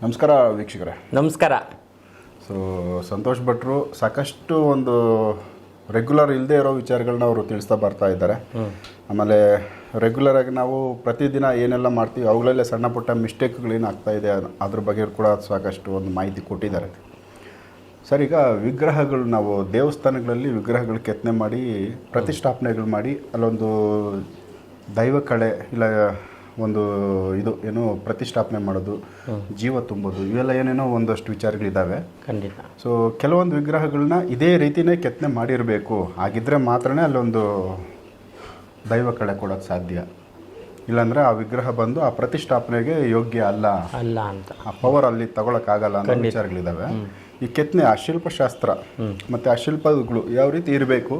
ನಮಸ್ಕಾರ ವೀಕ್ಷಕರೇ. ನಮಸ್ಕಾರ. ಸೊ ಸಂತೋಷ್ ಭಟ್ರು ಸಾಕಷ್ಟು ಒಂದು ರೆಗ್ಯುಲರ್ ಇಲ್ಲದೆ ಇರೋ ವಿಚಾರಗಳನ್ನ ಅವರು ತಿಳಿಸ್ತಾ ಬರ್ತಾ ಇದ್ದಾರೆ. ಆಮೇಲೆ ರೆಗ್ಯುಲರ್ ಆಗಿ ನಾವು ಪ್ರತಿದಿನ ಏನೆಲ್ಲ ಮಾಡ್ತೀವಿ ಅವುಗಳಲ್ಲೇ ಸಣ್ಣ ಪುಟ್ಟ ಮಿಸ್ಟೇಕ್ಗಳೇನು ಆಗ್ತಾ ಇದೆ ಅದ್ರ ಬಗ್ಗೆ ಕೂಡ ಸಾಕಷ್ಟು ಒಂದು ಮಾಹಿತಿ ಕೊಟ್ಟಿದ್ದಾರೆ. ಸರ್, ಈಗ ವಿಗ್ರಹಗಳು ನಾವು ದೇವಸ್ಥಾನಗಳಲ್ಲಿ ವಿಗ್ರಹಗಳು ಕೆತ್ತನೆ ಮಾಡಿ ಪ್ರತಿಷ್ಠಾಪನೆಗಳು ಮಾಡಿ ಅಲ್ಲೊಂದು ದೈವ ಕಳೆ ಇಲ್ಲ ಒಂದು ಇದು ಏನು ಪ್ರತಿಷ್ಠಾಪನೆ ಮಾಡೋದು, ಜೀವ ತುಂಬೋದು, ಇವೆಲ್ಲ ಏನೇನೋ ಒಂದಷ್ಟು ವಿಚಾರಗಳಿದ್ದಾವೆ. ಖಂಡಿತ. ಸೊ ಕೆಲವೊಂದು ವಿಗ್ರಹಗಳನ್ನ ಇದೇ ರೀತಿಯೇ ಕೆತ್ತನೆ ಮಾಡಿರಬೇಕು, ಹಾಗಿದ್ರೆ ಮಾತ್ರನೇ ಅಲ್ಲೊಂದು ದೈವ ಕಳೆ ಕೊಡೋಕ್ಕೆ ಸಾಧ್ಯ. ಇಲ್ಲಾಂದರೆ ಆ ವಿಗ್ರಹ ಬಂದು ಆ ಪ್ರತಿಷ್ಠಾಪನೆಗೆ ಯೋಗ್ಯ ಅಲ್ಲ ಅಂತ, ಆ ಪವರ್ ಅಲ್ಲಿ ತಗೊಳಕ್ಕಾಗಲ್ಲ ಅನ್ನೋ ವಿಚಾರಗಳಿದ್ದಾವೆ. ಈ ಕೆತ್ತನೆ, ಆ ಶಿಲ್ಪಶಾಸ್ತ್ರ ಮತ್ತು ಆ ಶಿಲ್ಪಗಳು ಯಾವ ರೀತಿ ಇರಬೇಕು,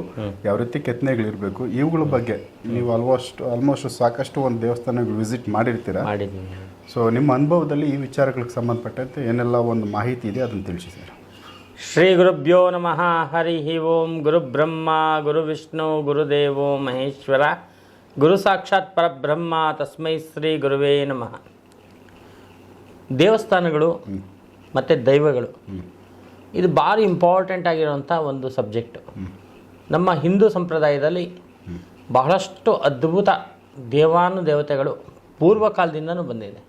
ಯಾವ ರೀತಿ ಕೆತ್ತನೆಗಳಿರಬೇಕು, ಇವುಗಳ ಬಗ್ಗೆ ನೀವು ಆಲ್ಮೋಸ್ಟ್ ಸಾಕಷ್ಟು ಒಂದು ದೇವಸ್ಥಾನಗಳು ವಿಸಿಟ್ ಮಾಡಿರ್ತೀರ. ಸೊ ನಿಮ್ಮ ಅನುಭವದಲ್ಲಿ ಈ ವಿಚಾರಗಳಿಗೆ ಸಂಬಂಧಪಟ್ಟಂತೆ ಏನೆಲ್ಲ ಒಂದು ಮಾಹಿತಿ ಇದೆ ಅದನ್ನು ತಿಳಿಸಿ ಸರ್. ಶ್ರೀ ಗುರುಭ್ಯೋ ನಮಃ. ಹರಿ ಓಂ. ಗುರು ಬ್ರಹ್ಮ ಗುರು ವಿಷ್ಣು ಗುರುದೇವೋ ಮಹೇಶ್ವರ, ಗುರು ಸಾಕ್ಷಾತ್ ಪರಬ್ರಹ್ಮ, ತಸ್ಮೈ ಶ್ರೀ ಗುರುವೇ ನಮಃ. ದೇವಸ್ಥಾನಗಳು ಮತ್ತು ದೈವಗಳು ಇದು ಭಾರಿ ಇಂಪಾರ್ಟೆಂಟ್ ಆಗಿರುವಂಥ ಒಂದು ಸಬ್ಜೆಕ್ಟು. ನಮ್ಮ ಹಿಂದೂ ಸಂಪ್ರದಾಯದಲ್ಲಿ ಬಹಳಷ್ಟು ಅದ್ಭುತ ದೇವಾನುದೇವತೆಗಳು ಪೂರ್ವಕಾಲದಿಂದನೂ ಬಂದಿದೆ.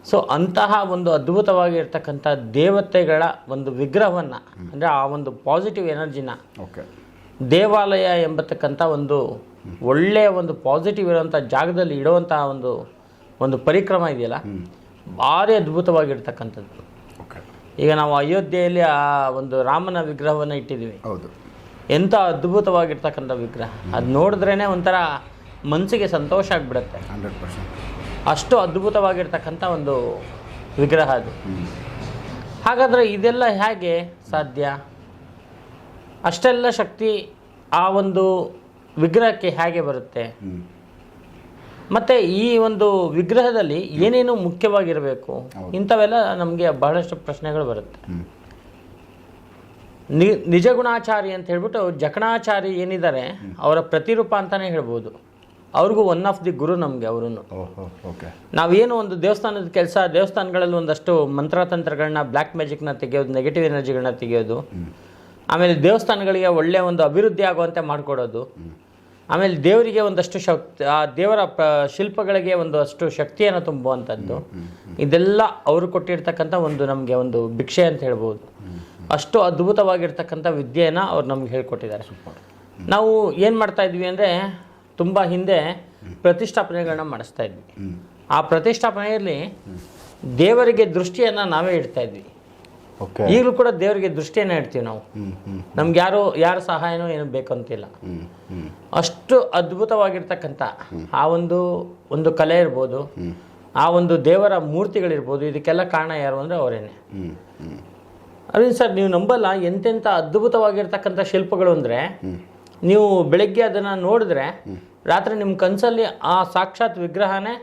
ಸೊ ಅಂತಹ ಒಂದು ಅದ್ಭುತವಾಗಿರ್ತಕ್ಕಂಥ ದೇವತೆಗಳ ಒಂದು ವಿಗ್ರಹವನ್ನು, ಅಂದರೆ ಆ ಒಂದು ಪಾಸಿಟಿವ್ ಎನರ್ಜಿನ ದೇವಾಲಯ ಎಂಬತಕ್ಕಂಥ ಒಂದು ಒಳ್ಳೆಯ ಒಂದು ಪಾಸಿಟಿವ್ ಇರುವಂಥ ಜಾಗದಲ್ಲಿ ಇಡುವಂಥ ಒಂದು ಪರಿಕ್ರಮ ಇದೆಯಲ್ಲ, ಭಾರಿ ಅದ್ಭುತವಾಗಿರ್ತಕ್ಕಂಥದ್ದು. ಈಗ ನಾವು ಅಯೋಧ್ಯೆಯಲ್ಲಿ ಆ ಒಂದು ರಾಮನ ವಿಗ್ರಹವನ್ನು ಇಟ್ಟಿದ್ದೀವಿ. ಹೌದು, ಎಂಥ ಅದ್ಭುತವಾಗಿರ್ತಕ್ಕಂಥ ವಿಗ್ರಹ. ಅದು ನೋಡಿದ್ರೇ ಒಂಥರ ಮನಸ್ಸಿಗೆ ಸಂತೋಷ ಆಗಿಬಿಡುತ್ತೆ. 100%. ಅಷ್ಟು ಅದ್ಭುತವಾಗಿರ್ತಕ್ಕಂಥ ಒಂದು ವಿಗ್ರಹ ಅದು. ಹಾಗಾದರೆ ಇದೆಲ್ಲ ಹೇಗೆ ಸಾಧ್ಯ? ಅಷ್ಟೆಲ್ಲ ಶಕ್ತಿ ಆ ಒಂದು ವಿಗ್ರಹಕ್ಕೆ ಹೇಗೆ ಬರುತ್ತೆ? ಮತ್ತು ಈ ಒಂದು ವಿಗ್ರಹದಲ್ಲಿ ಏನೇನು ಮುಖ್ಯವಾಗಿರಬೇಕು, ಇಂಥವೆಲ್ಲ ನಮಗೆ ಬಹಳಷ್ಟು ಪ್ರಶ್ನೆಗಳು ಬರುತ್ತೆ. ನಿಜಗುಣಾಚಾರಿ ಅಂತ ಹೇಳ್ಬಿಟ್ಟು ಜಕಣಾಚಾರಿ ಏನಿದ್ದಾರೆ ಅವರ ಪ್ರತಿರೂಪ ಅಂತಲೇ ಹೇಳ್ಬೋದು. ಅವ್ರಿಗೂ ಒನ್ ಆಫ್ ದಿ ಗುರು ನಮಗೆ. ಅವರನ್ನು ನಾವೇನು ಒಂದು ದೇವಸ್ಥಾನದ ಕೆಲಸ, ದೇವಸ್ಥಾನಗಳಲ್ಲಿ ಒಂದಷ್ಟು ಮಂತ್ರತಂತ್ರಗಳನ್ನ, ಬ್ಲ್ಯಾಕ್ ಮ್ಯಾಜಿಕ್ನ ತೆಗೆಯೋದು, ನೆಗೆಟಿವ್ ಎನರ್ಜಿಗಳನ್ನ ತೆಗೆಯೋದು, ಆಮೇಲೆ ದೇವಸ್ಥಾನಗಳಿಗೆ ಒಳ್ಳೆಯ ಒಂದು ಅಭಿವೃದ್ಧಿ ಆಗುವಂತೆ ಮಾಡಿಕೊಡೋದು, ಆಮೇಲೆ ದೇವರಿಗೆ ಒಂದಷ್ಟು ಶಕ್ತಿ, ಆ ದೇವರ ಶಿಲ್ಪಗಳಿಗೆ ಒಂದಷ್ಟು ಶಕ್ತಿಯನ್ನು ತುಂಬುವಂಥದ್ದು, ಇದೆಲ್ಲ ಅವರು ಕೊಟ್ಟಿರ್ತಕ್ಕಂಥ ಒಂದು ನಮಗೆ ಒಂದು ಭಿಕ್ಷೆ ಅಂತ ಹೇಳ್ಬೋದು. ಅಷ್ಟು ಅದ್ಭುತವಾಗಿರ್ತಕ್ಕಂಥ ವಿದ್ಯೆಯನ್ನು ಅವ್ರು ನಮ್ಗೆ ಹೇಳ್ಕೊಟ್ಟಿದ್ದಾರೆ. ನಾವು ಏನು ಮಾಡ್ತಾ ಇದ್ವಿ ಅಂದರೆ, ತುಂಬ ಹಿಂದೆ ಪ್ರತಿಷ್ಠಾಪನೆಗಳನ್ನ ಮಾಡಿಸ್ತಾ ಇದ್ವಿ. ಆ ಪ್ರತಿಷ್ಠಾಪನೆಯಲ್ಲಿ ದೇವರಿಗೆ ದೃಷ್ಟಿಯನ್ನು ನಾವೇ ಇಡ್ತಾ ಇದ್ವಿ. ಈಗಲೂ ಕೂಡ ದೇವರಿಗೆ ದೃಷ್ಟಿಯನ್ನು ಇಡ್ತೀವಿ ನಾವು. ನಮ್ಗೆ ಯಾರ ಸಹಾಯನೂ ಏನು ಬೇಕಂತಿಲ್ಲ. ಅಷ್ಟು ಅದ್ಭುತವಾಗಿರ್ತಕ್ಕಂಥ ಆ ಒಂದು ಕಲೆ ಇರ್ಬೋದು, ಆ ಒಂದು ದೇವರ ಮೂರ್ತಿಗಳಿರ್ಬೋದು, ಇದಕ್ಕೆಲ್ಲ ಕಾರಣ ಯಾರು ಅಂದರೆ ಅವರೇನೆ. ಅರವಿಂದ್ ಸರ್, ನೀವು ನಂಬಲ್ಲ, ಎಂತೆಂಥ ಅದ್ಭುತವಾಗಿರ್ತಕ್ಕಂಥ ಶಿಲ್ಪಗಳು ಅಂದರೆ, ನೀವು ಬೆಳಗ್ಗೆ ಅದನ್ನು ನೋಡಿದ್ರೆ ರಾತ್ರಿ ನಿಮ್ಮ ಕನಸಲ್ಲಿ ಆ ಸಾಕ್ಷಾತ್ ವಿಗ್ರಹನೇ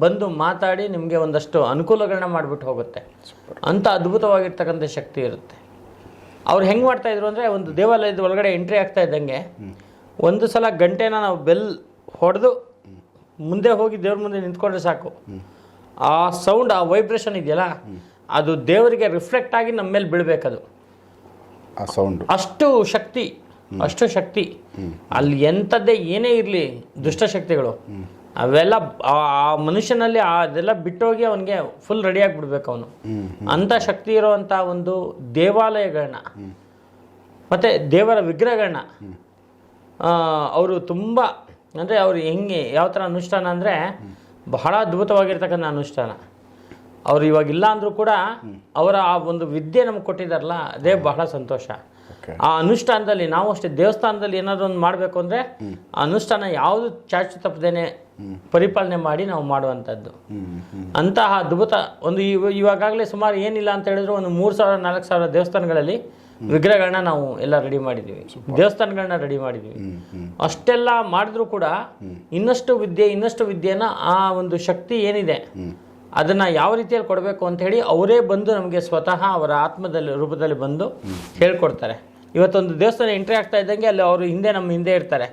ಬಂದು ಮಾತಾಡಿ ನಿಮಗೆ ಒಂದಷ್ಟು ಅನುಕೂಲಗಳನ್ನ ಮಾಡಿಬಿಟ್ಟು ಹೋಗುತ್ತೆ. ಅಂಥ ಅದ್ಭುತವಾಗಿರ್ತಕ್ಕಂಥ ಶಕ್ತಿ ಇರುತ್ತೆ. ಅವ್ರು ಹೆಂಗೆ ಮಾಡ್ತಾಯಿದ್ರು ಅಂದರೆ, ಒಂದು ದೇವಾಲಯದ ಒಳಗಡೆ ಎಂಟ್ರಿ ಆಗ್ತಾ ಇದ್ದಂಗೆ ಒಂದು ಸಲ ಗಂಟೆನ ನಾವು ಬೆಲ್ ಹೊಡೆದು ಮುಂದೆ ಹೋಗಿ ದೇವ್ರ ಮುಂದೆ ನಿಂತ್ಕೊಂಡ್ರೆ ಸಾಕು, ಆ ಸೌಂಡ್, ಆ ವೈಬ್ರೇಷನ್ ಇದೆಯಲ್ಲ, ಅದು ದೇವರಿಗೆ ರಿಫ್ಲೆಕ್ಟ್ ಆಗಿ ನಮ್ಮ ಮೇಲೆ ಬೀಳಬೇಕದು. ಆ ಸೌಂಡ್ ಅಷ್ಟು ಶಕ್ತಿ ಅಲ್ಲಿ ಎಂಥದ್ದೇ ಏನೇ ಇರಲಿ, ದುಷ್ಟಶಕ್ತಿಗಳು ಅವೆಲ್ಲ ಆ ಮನುಷ್ಯನಲ್ಲಿ ಅದೆಲ್ಲ ಬಿಟ್ಟೋಗಿ ಅವನಿಗೆ ಫುಲ್ ರೆಡಿ ಆಗಿಬಿಡ್ಬೇಕು ಅವನು. ಅಂಥ ಶಕ್ತಿ ಇರೋವಂಥ ಒಂದು ದೇವಾಲಯಗಳನ್ನ ಮತ್ತು ದೇವರ ವಿಗ್ರಹಗಳನ್ನ ಅವರು ತುಂಬ, ಅಂದರೆ ಅವರು ಹೆಂಗೆ ಯಾವ ಥರ ಅನುಷ್ಠಾನ ಅಂದರೆ ಬಹಳ ಅದ್ಭುತವಾಗಿರ್ತಕ್ಕಂಥ ಅನುಷ್ಠಾನ. ಅವರು ಇವಾಗಿಲ್ಲ ಅಂದರೂ ಕೂಡ ಅವರ ಆ ಒಂದು ವಿದ್ಯೆ ನಮ್ಗೆ ಕೊಟ್ಟಿದ್ದಾರಲ್ಲ, ಅದೇ ಬಹಳ ಸಂತೋಷ. ಆ ಅನುಷ್ಠಾನದಲ್ಲಿ ನಾವು ಅಷ್ಟೇ ದೇವಸ್ಥಾನದಲ್ಲಿ ಏನಾದರೂ ಒಂದು ಮಾಡಬೇಕು ಅಂದರೆ ಆ ಅನುಷ್ಠಾನ ಯಾವುದು ಚಾಚು ತಪ್ಪದೇನೆ ಪರಿಪಾಲನೆ ಮಾಡಿ ನಾವು ಮಾಡುವಂಥದ್ದು. ಅಂತಹ ಅದ್ಭುತ ಒಂದು ಇವಾಗಲೇ ಸುಮಾರು ಏನಿಲ್ಲ ಅಂತ ಹೇಳಿದ್ರು ಒಂದು 3,000-4,000 ದೇವಸ್ಥಾನಗಳಲ್ಲಿ ವಿಗ್ರಹಗಳನ್ನ ನಾವು ಎಲ್ಲ ರೆಡಿ ಮಾಡಿದ್ದೀವಿ, ದೇವಸ್ಥಾನಗಳನ್ನ ರೆಡಿ ಮಾಡಿದ್ದೀವಿ. ಅಷ್ಟೆಲ್ಲ ಮಾಡಿದ್ರೂ ಕೂಡ ಇನ್ನಷ್ಟು ವಿದ್ಯೆನ, ಆ ಒಂದು ಶಕ್ತಿ ಏನಿದೆ ಅದನ್ನು ಯಾವ ರೀತಿಯಲ್ಲಿ ಕೊಡಬೇಕು ಅಂತ ಹೇಳಿ ಅವರೇ ಬಂದು ನಮಗೆ ಸ್ವತಃ ಅವರ ಆತ್ಮದಲ್ಲಿ ರೂಪದಲ್ಲಿ ಬಂದು ಹೇಳ್ಕೊಡ್ತಾರೆ. ಇವತ್ತೊಂದು ದೇವಸ್ಥಾನ ಎಂಟ್ರಿ ಆಗ್ತಾ ಇದ್ದಂಗೆ ಅಲ್ಲಿ ಅವರು ನಮ್ಮ ಹಿಂದೆ ಇರ್ತಾರೆ.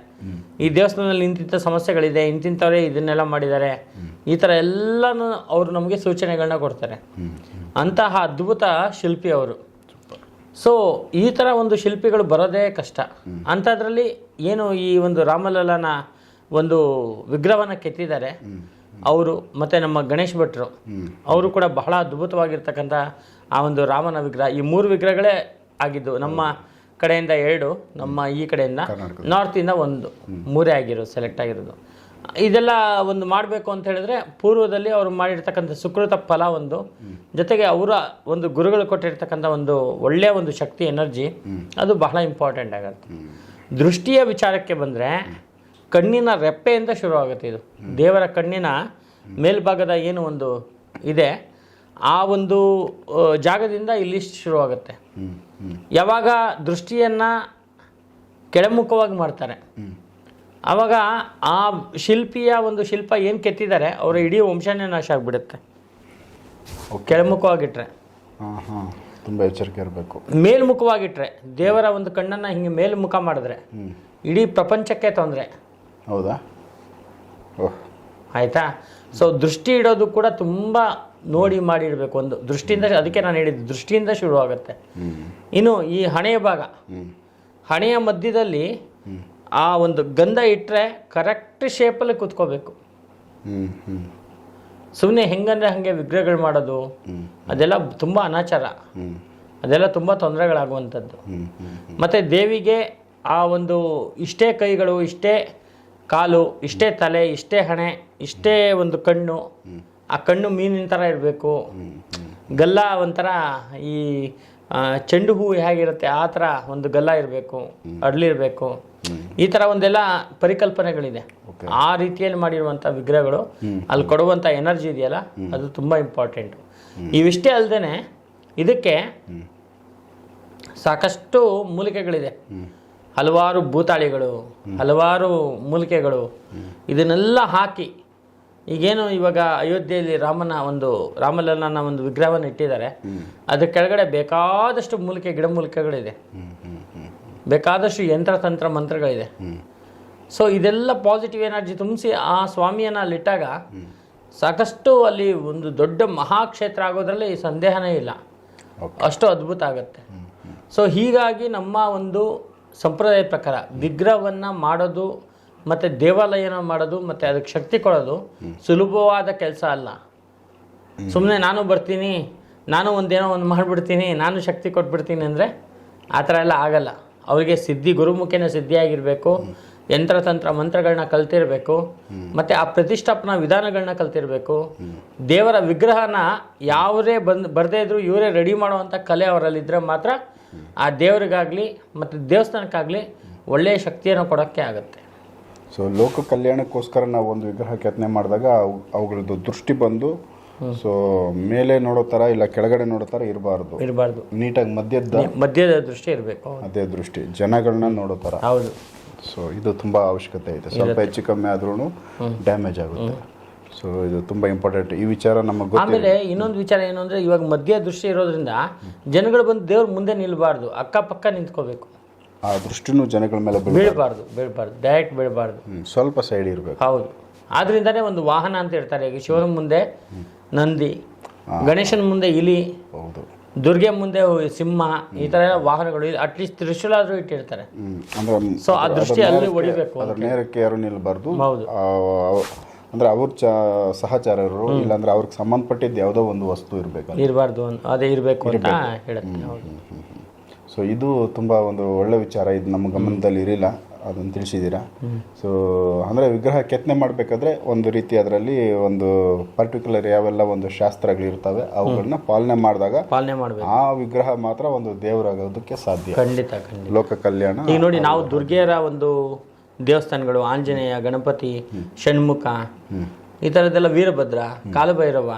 ಈ ದೇವಸ್ಥಾನದಲ್ಲಿ ಇಂತಿಂಥ ಸಮಸ್ಯೆಗಳಿದೆ, ಇಂತಿಂಥವರೇ ಇದನ್ನೆಲ್ಲ ಮಾಡಿದ್ದಾರೆ, ಈ ಥರ ಎಲ್ಲನೂ ಅವರು ನಮಗೆ ಸೂಚನೆಗಳನ್ನ ಕೊಡ್ತಾರೆ. ಅಂತಹ ಅದ್ಭುತ ಶಿಲ್ಪಿ ಅವರು. ಸೊ ಈ ಥರ ಒಂದು ಶಿಲ್ಪಿಗಳು ಬರೋದೇ ಕಷ್ಟ. ಅಂಥದ್ರಲ್ಲಿ ಏನು ಈ ಒಂದು ರಾಮಲಲ್ಲನ ಒಂದು ವಿಗ್ರಹವನ್ನು ಕೆತ್ತಿದ್ದಾರೆ ಅವರು, ಮತ್ತು ನಮ್ಮ ಗಣೇಶ್ ಭಟ್ರು ಅವರು ಕೂಡ ಬಹಳ ಅದ್ಭುತವಾಗಿರ್ತಕ್ಕಂಥ ಆ ಒಂದು ರಾಮನ ವಿಗ್ರಹ. ಈ 3 ವಿಗ್ರಹಗಳೇ ಆಗಿದ್ದು. ನಮ್ಮ ಕಡೆಯಿಂದ 2, ನಮ್ಮ ಈ ಕಡೆಯಿಂದ ನಾರ್ತಿಂದ 1, 3 ಆಗಿರೋದು ಸೆಲೆಕ್ಟ್ ಆಗಿರೋದು. ಇದೆಲ್ಲ ಒಂದು ಮಾಡಬೇಕು ಅಂತ ಹೇಳಿದ್ರೆ ಪೂರ್ವದಲ್ಲಿ ಅವರು ಮಾಡಿರ್ತಕ್ಕಂಥ ಸುಕೃತ ಫಲ ಒಂದು, ಜೊತೆಗೆ ಅವರ ಒಂದು ಗುರುಗಳು ಕೊಟ್ಟಿರ್ತಕ್ಕಂಥ ಒಂದು ಒಳ್ಳೆಯ ಒಂದು ಶಕ್ತಿ, ಎನರ್ಜಿ, ಅದು ಬಹಳ ಇಂಪಾರ್ಟೆಂಟ್ ಆಗುತ್ತೆ. ದೃಷ್ಟಿಯ ವಿಚಾರಕ್ಕೆ ಬಂದರೆ ಕಣ್ಣಿನ ರೆಪ್ಪೆಯಿಂದ ಶುರುವಾಗುತ್ತೆ. ಇದು ದೇವರ ಕಣ್ಣಿನ ಮೇಲ್ಭಾಗದ ಏನು ಒಂದು ಇದೆ ಆ ಒಂದು ಜಾಗದಿಂದ ಇಲ್ಲಿ ಶುರುವಾಗುತ್ತೆ. ಯಾವಾಗ ದೃಷ್ಟಿಯನ್ನು ಕೆಳಮುಖವಾಗಿ ಮಾಡ್ತಾರೆ ಆವಾಗ ಆ ಶಿಲ್ಪಿಯ ಒಂದು ಶಿಲ್ಪ ಏನು ಕೆತ್ತಿದ್ದಾರೆ ಅವರ ಇಡೀ ವಂಶನೇ ನಾಶ ಆಗಿಬಿಡುತ್ತೆ. ಕೆಳಮುಖವಾಗಿಟ್ರೆ ತುಂಬ ಎಚ್ಚರಿಕೆ ಇರಬೇಕು. ಮೇಲ್ಮುಖವಾಗಿಟ್ರೆ ದೇವರ ಒಂದು ಕಣ್ಣನ್ನು ಹಿಂಗೆ ಮೇಲ್ಮುಖ ಮಾಡಿದ್ರೆ ಇಡೀ ಪ್ರಪಂಚಕ್ಕೆ ತೊಂದರೆ. ಹೌದಾ? ಆಯಿತಾ? ಸೊ ದೃಷ್ಟಿ ಇಡೋದು ಕೂಡ ತುಂಬ ನೋಡಿ ಮಾಡಿ ಇಡಬೇಕು. ಒಂದು ದೃಷ್ಟಿಯಿಂದ, ಅದಕ್ಕೆ ನಾನು ಹೇಳಿದ್ದು ದೃಷ್ಟಿಯಿಂದ ಶುರುವಾಗುತ್ತೆ. ಇನ್ನು ಈ ಹಣೆಯ ಭಾಗ, ಹಣೆಯ ಮಧ್ಯದಲ್ಲಿ ಆ ಒಂದು ಗಂಧ ಇಟ್ಟರೆ ಕರೆಕ್ಟ್ ಶೇಪಲ್ಲಿ ಕೂತ್ಕೋಬೇಕು. ಸುಮ್ಮನೆ ಹೆಂಗಂದ್ರೆ ಹಾಗೆ ವಿಗ್ರಹಗಳು ಮಾಡೋದು ಅದೆಲ್ಲ ತುಂಬ ಅನಾಚಾರ, ಅದೆಲ್ಲ ತುಂಬ ತೊಂದರೆಗಳಾಗುವಂಥದ್ದು. ಮತ್ತು ದೇವಿಗೆ ಆ ಒಂದು ಇಷ್ಟೇ ಕೈಗಳು, ಇಷ್ಟೇ ಕಾಲು, ಇಷ್ಟೇ ತಲೆ, ಇಷ್ಟೇ ಹಣೆ, ಇಷ್ಟೇ ಒಂದು ಕಣ್ಣು, ಆ ಕಣ್ಣು ಮೀನಿನ ಥರ ಇರಬೇಕು, ಗಲ್ಲ ಒಂಥರ ಈ ಚೆಂಡು ಹೂವು ಹೇಗಿರುತ್ತೆ ಆ ಥರ ಒಂದು ಗಲ್ಲ ಇರಬೇಕು, ಅಡ್ಲಿರಬೇಕು, ಈ ಥರ ಒಂದೆಲ್ಲ ಪರಿಕಲ್ಪನೆಗಳಿದೆ. ಆ ರೀತಿಯಲ್ಲಿ ಮಾಡಿರುವಂಥ ವಿಗ್ರಹಗಳು, ಅಲ್ಲಿ ಕೊಡುವಂಥ ಎನರ್ಜಿ ಇದೆಯಲ್ಲ ಅದು ತುಂಬ ಇಂಪಾರ್ಟೆಂಟು. ಇವಿಷ್ಟೇ ಅಲ್ಲದೆ ಇದಕ್ಕೆ ಸಾಕಷ್ಟು ಮೂಲಿಕೆಗಳಿದೆ. ಹಲವಾರು ಭೂತಾಳಿಗಳು, ಹಲವಾರು ಮೂಲಿಕೆಗಳು, ಇದನ್ನೆಲ್ಲ ಹಾಕಿ ಈಗೇನು ಇವಾಗ ಅಯೋಧ್ಯೆಯಲ್ಲಿ ರಾಮಲಲ್ಲನ ಒಂದು ವಿಗ್ರಹವನ್ನು ಇಟ್ಟಿದ್ದಾರೆ, ಅದ್ರ ಕೆಳಗಡೆ ಬೇಕಾದಷ್ಟು ಗಿಡಮೂಲಿಕೆಗಳಿದೆ, ಬೇಕಾದಷ್ಟು ಯಂತ್ರತಂತ್ರ ಮಂತ್ರಗಳಿದೆ. ಸೊ ಇದೆಲ್ಲ ಪಾಸಿಟಿವ್ ಎನರ್ಜಿ ತುಂಬಿಸಿ ಆ ಸ್ವಾಮಿಯನ್ನು ಅಲ್ಲಿಟ್ಟಾಗ ಸಾಕಷ್ಟು ಅಲ್ಲಿ ಒಂದು ದೊಡ್ಡ ಮಹಾಕ್ಷೇತ್ರ ಆಗೋದ್ರಲ್ಲಿ ಸಂದೇಹನೇ ಇಲ್ಲ, ಅಷ್ಟು ಅದ್ಭುತ ಆಗುತ್ತೆ. ಸೊ ಹೀಗಾಗಿ ನಮ್ಮ ಒಂದು ಸಂಪ್ರದಾಯ ಪ್ರಕಾರ ವಿಗ್ರಹವನ್ನು ಮಾಡೋದು ಮತ್ತು ದೇವಾಲಯನ ಮಾಡೋದು ಮತ್ತು ಅದಕ್ಕೆ ಶಕ್ತಿ ಕೊಡೋದು ಸುಲಭವಾದ ಕೆಲಸ ಅಲ್ಲ. ಸುಮ್ಮನೆ ನಾನು ಬರ್ತೀನಿ, ನಾನು ಒಂದೇನೋ ಒಂದು ಮಾಡಿಬಿಡ್ತೀನಿ, ನಾನು ಶಕ್ತಿ ಕೊಟ್ಬಿಡ್ತೀನಿ ಅಂದರೆ ಆ ಥರ ಎಲ್ಲ ಆಗಲ್ಲ. ಅವರಿಗೆ ಗುರುಮುಖೇನ ಸಿದ್ಧಿಯಾಗಿರಬೇಕು, ಯಂತ್ರತಂತ್ರ ಮಂತ್ರಗಳನ್ನ ಕಲ್ತಿರಬೇಕು, ಮತ್ತು ಆ ಪ್ರತಿಷ್ಠಾಪನಾ ವಿಧಾನಗಳನ್ನ ಕಲ್ತಿರಬೇಕು. ದೇವರ ವಿಗ್ರಹನ ಯಾವರೇ ಬರದೇ ಇದ್ರೂ ಇವರೇ ರೆಡಿ ಮಾಡುವಂಥ ಕಲೆ ಅವರಲ್ಲಿದ್ದರೆ ಮಾತ್ರ ಆ ದೇವರಿಗಾಗಲಿ ಮತ್ತು ದೇವಸ್ಥಾನಕ್ಕಾಗಲಿ ಒಳ್ಳೆಯ ಶಕ್ತಿಯನ್ನು ಕೊಡೋಕ್ಕೆ ಆಗುತ್ತೆ. ಸೊ ಲೋಕ ಕಲ್ಯಾಣಕ್ಕೋಸ್ಕರ ನಾವು ಒಂದು ವಿಗ್ರಹ ಕೆತ್ತನೆ ಮಾಡಿದಾಗ ಅವುಗಳದ್ದು ದೃಷ್ಟಿ ಬಂದು ಸೊ ಮೇಲೆ ನೋಡೋ ಥರ ಇಲ್ಲ ಕೆಳಗಡೆ ನೋಡೋ ಥರ ಇರಬಾರ್ದು, ನೀಟಾಗಿ ಮಧ್ಯದ ದೃಷ್ಟಿ ಇರಬೇಕು. ಅದೇ ದೃಷ್ಟಿ ಜನಗಳನ್ನ ನೋಡೋ ಥರ. ಹೌದು. ಸೊ ಇದು ತುಂಬ ಅವಶ್ಯಕತೆ ಇದೆ. ಸ್ವಲ್ಪ ಹೆಚ್ಚು ಕಮ್ಮಿ ಆದ್ರೂ ಡ್ಯಾಮೇಜ್ ಆಗುತ್ತೆ. ಸೊ ಇದು ತುಂಬ ಇಂಪಾರ್ಟೆಂಟ್ ಈ ವಿಚಾರ ನಮಗೆ ಗೊತ್ತಿದೆ. ಆಮೇಲೆ ಇನ್ನೊಂದು ವಿಚಾರ ಏನು ಅಂದರೆ ಇವಾಗ ಮಧ್ಯ ದೃಷ್ಟಿ ಇರೋದ್ರಿಂದ ಜನಗಳು ಬಂದು ದೇವ್ರ ಮುಂದೆ ನಿಲ್ಬಾರ್ದು, ಅಕ್ಕಪಕ್ಕ ನಿಂತ್ಕೋಬೇಕು. ಆ ದೃಷ್ಟಿನೂ ಜನಗಳ ಮೇಲೆ ಬೀಳಬಾರ್ದು, ಡೈರೆಕ್ಟ್ ಬೀಳಬಾರ್ದು, ಸ್ವಲ್ಪ ಸೈಡ್ ಇರಬೇಕು. ಹೌದು. ಆದ್ರಿಂದಾನೇ ಒಂದು ವಾಹನ ಅಂತ ಇರ್ತಾರೆ. ಈಗ ಶಿವನ ಮುಂದೆ ನಂದಿ, ಗಣೇಶನ ಮುಂದೆ ಇಲಿ, ಹೌದು, ದುರ್ಗೆ ಮುಂದೆ ಸಿಂಹ, ಈ ಥರ ಎಲ್ಲ ವಾಹನಗಳು ಅಟ್ಲೀಸ್ಟ್ ತ್ರಿಶೂಲ ಆದರೂ ಇಟ್ಟಿರ್ತಾರೆ. ಸೊ ಆ ದೃಷ್ಟಿ ಅಲ್ಲಿ ಹೊಡಿಬೇಕು, ಅದ್ರ ನೇರಕ್ಕೆ ಯಾರು ನಿಲ್ಬಾರ್ದು. ಹೌದು. ಅಂದ್ರೆ ಅವ್ರ ಸಹಚಾರರು ಇಲ್ಲಾಂದ್ರೆ ಅವ್ರಿಗೆ ಸಂಬಂಧಪಟ್ಟಿದ್ದು ಯಾವುದೋ ಒಂದು ವಸ್ತು ಇರಬಾರ್ದು, ಅದೇ ಇರಬೇಕು ಅಂತ ಹೇಳುತ್ತೆ. ಹೌದು. ಸೊ ಇದು ತುಂಬ ಒಂದು ಒಳ್ಳೆ ವಿಚಾರ. ಇದು ನಮ್ಮ ಗಮನದಲ್ಲಿ ಇರಲಿಲ್ಲ, ಅದನ್ನು ತಿಳಿಸಿದ್ದೀರಾ. ಸೊ ಅಂದರೆ ವಿಗ್ರಹ ಕೆತ್ತನೆ ಮಾಡಬೇಕಾದ್ರೆ ಒಂದು ರೀತಿ ಅದರಲ್ಲಿ ಒಂದು ಪರ್ಟಿಕ್ಯುಲರ್ ಯಾವೆಲ್ಲ ಒಂದು ಶಾಸ್ತ್ರಗಳಿರ್ತವೆ ಅವುಗಳನ್ನ ಪಾಲನೆ ಮಾಡಬೇಕು. ಆ ವಿಗ್ರಹ ಮಾತ್ರ ಒಂದು ದೇವರಾಗೋದಕ್ಕೆ ಸಾಧ್ಯ. ಖಂಡಿತ. ಲೋಕ ಕಲ್ಯಾಣ. ಈಗ ನೋಡಿ, ನಾವು ದುರ್ಗೆಯರ ಒಂದು ದೇವಸ್ಥಾನಗಳು, ಆಂಜನೇಯ, ಗಣಪತಿ, ಷಣ್ಮುಖ, ಈ ಥರದ್ದೆಲ್ಲ, ವೀರಭದ್ರ, ಕಾಲಭೈರವ,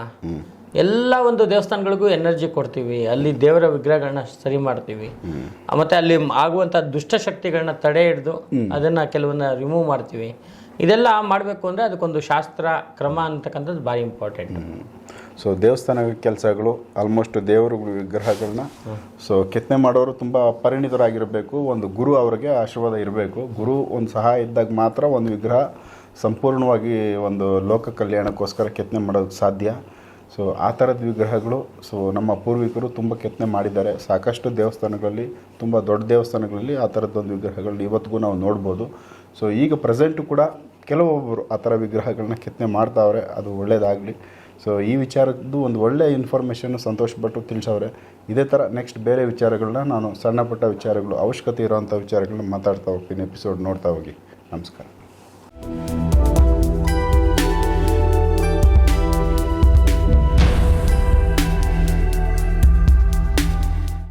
ಎಲ್ಲ ಒಂದು ದೇವಸ್ಥಾನಗಳಿಗೂ ಎನರ್ಜಿ ಕೊಡ್ತೀವಿ. ಅಲ್ಲಿ ದೇವರ ವಿಗ್ರಹಗಳನ್ನ ಸರಿ ಮಾಡ್ತೀವಿ. ಮತ್ತು ಅಲ್ಲಿ ಆಗುವಂಥ ದುಷ್ಟಶಕ್ತಿಗಳನ್ನ ತಡೆ ಹಿಡಿದು ಅದನ್ನು ಕೆಲವನ್ನ ರಿಮೂವ್ ಮಾಡ್ತೀವಿ. ಇದೆಲ್ಲ ಮಾಡಬೇಕು ಅಂದರೆ ಅದಕ್ಕೊಂದು ಶಾಸ್ತ್ರ ಕ್ರಮ ಅಂತಕ್ಕಂಥದ್ದು ಭಾರಿ ಇಂಪಾರ್ಟೆಂಟ್. ಸೊ ದೇವಸ್ಥಾನ ಕೆಲಸಗಳು ಆಲ್ಮೋಸ್ಟ್ ದೇವರ ವಿಗ್ರಹಗಳನ್ನ ಸೊ ಕೆತ್ತನೆ ಮಾಡೋರು ತುಂಬ ಪರಿಣಿತರಾಗಿರಬೇಕು. ಒಂದು ಗುರು ಅವರಿಗೆ ಆಶೀರ್ವಾದ ಇರಬೇಕು. ಗುರು ಒಂದು ಸಹಾಯ ಇದ್ದಾಗ ಮಾತ್ರ ಒಂದು ವಿಗ್ರಹ ಸಂಪೂರ್ಣವಾಗಿ ಒಂದು ಲೋಕ ಕಲ್ಯಾಣಕ್ಕೋಸ್ಕರ ಕೆತ್ತನೆ ಮಾಡೋದಕ್ಕೆ ಸಾಧ್ಯ. ಸೊ ಆ ಥರದ ವಿಗ್ರಹಗಳು ಸೊ ನಮ್ಮ ಪೂರ್ವಿಕರು ತುಂಬ ಕೆತ್ತನೆ ಮಾಡಿದ್ದಾರೆ. ಸಾಕಷ್ಟು ದೇವಸ್ಥಾನಗಳಲ್ಲಿ, ತುಂಬ ದೊಡ್ಡ ದೇವಸ್ಥಾನಗಳಲ್ಲಿ ಆ ಥರದ್ದೊಂದು ವಿಗ್ರಹಗಳನ್ನ ಇವತ್ತಿಗೂ ನಾವು ನೋಡ್ಬೋದು. ಸೊ ಈಗ ಪ್ರೆಸೆಂಟು ಕೂಡ ಕೆಲವೊಬ್ಬರು ಆ ಥರ ವಿಗ್ರಹಗಳನ್ನ ಕೆತ್ತನೆ ಮಾಡ್ತಾವ್ರೆ. ಅದು ಒಳ್ಳೆಯದಾಗಲಿ. ಸೊ ಈ ವಿಚಾರದ್ದು ಒಂದು ಒಳ್ಳೆಯ ಇನ್ಫಾರ್ಮೇಷನ್ನು ಸಂತೋಷ್ ಭಟ್ರು ತಿಳಿಸವ್ರೆ. ಇದೇ ಥರ ನೆಕ್ಸ್ಟ್ ಬೇರೆ ವಿಚಾರಗಳನ್ನ ನಾನು ಸಣ್ಣ ಪುಟ್ಟ ವಿಚಾರಗಳು, ಅವಶ್ಯಕತೆ ಇರೋವಂಥ ವಿಚಾರಗಳನ್ನ ಮಾತಾಡ್ತಾ ಹೋಗ್ತೀನಿ. ಎಪಿಸೋಡ್ ನೋಡ್ತಾ ಹೋಗಿ. ನಮಸ್ಕಾರ.